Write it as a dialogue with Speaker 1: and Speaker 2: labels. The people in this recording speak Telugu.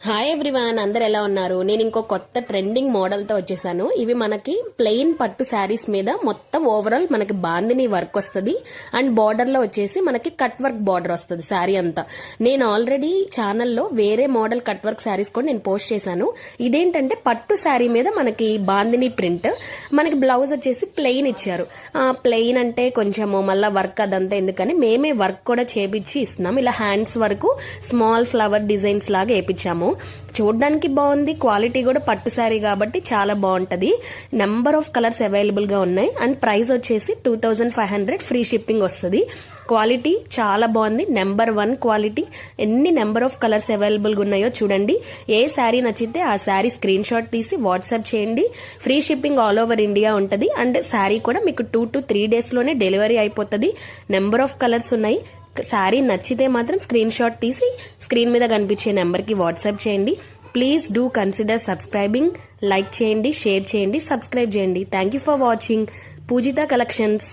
Speaker 1: హాయ్ ఎవ్రీవన్, అందరు ఎలా ఉన్నారు? నేను ఇంకో కొత్త ట్రెండింగ్ మోడల్ తో వచ్చేసాను. ఇవి మనకి ప్లెయిన్ పట్టు శారీస్ మీద మొత్తం ఓవరాల్ మనకి బాందిని వర్క్ వస్తుంది అండ్ బార్డర్ లో వచ్చేసి మనకి కట్ వర్క్ బార్డర్ వస్తుంది శారీ అంతా. నేను ఆల్రెడీ ఛానల్లో వేరే మోడల్ కట్ వర్క్ శారీస్ కూడా నేను పోస్ట్ చేశాను. ఇదేంటంటే పట్టు శారీ మీద మనకి బాందిని ప్రింట్, మనకి బ్లౌజ్ వచ్చేసి ప్లెయిన్ ఇచ్చారు. ప్లెయిన్ అంటే కొంచెము మళ్ళా వర్క్ అదంతా ఎందుకని మేమే వర్క్ కూడా చేపించి ఇస్తున్నాం. ఇలా హ్యాండ్స్ వరకు స్మాల్ ఫ్లవర్ డిజైన్స్ లాగా వేయించాము. చూడడానికి బాగుంది, క్వాలిటీ కూడా పట్టు శారీ కాబట్టి చాలా బాగుంటది. నెంబర్ ఆఫ్ కలర్స్ అవైలబుల్ గా ఉన్నాయి అండ్ ప్రైస్ వచ్చేసి 2500 ఫ్రీ షిప్పింగ్ వస్తుంది. క్వాలిటీ చాలా బాగుంది, నెంబర్ 1 క్వాలిటీ. ఎన్ని నెంబర్ ఆఫ్ కలర్స్ అవైలబుల్ గా ఉన్నాయో చూడండి. ఏ శారీ నచ్చితే ఆ శారీ స్క్రీన్ షాట్ తీసి వాట్సాప్ చేయండి. Free shipping all over India ఉంటది అండ్ శారీ కూడా మీకు 2 to 3 days లోనే డెలివరీ అయిపోతుంది. నెంబర్ ఆఫ్ కలర్స్ ఉన్నాయి. శారీ నచ్చితే మాత్రం స్క్రీన్ షాట్ తీసి స్క్రీన్ మీద కనిపించే నెంబర్ కి వాట్సాప్ చేయండి. Please do consider subscribing. Like చేయండి, షేర్ చేయండి, సబ్స్క్రైబ్ చేయండి. Thank you for watching. Pujitha collections.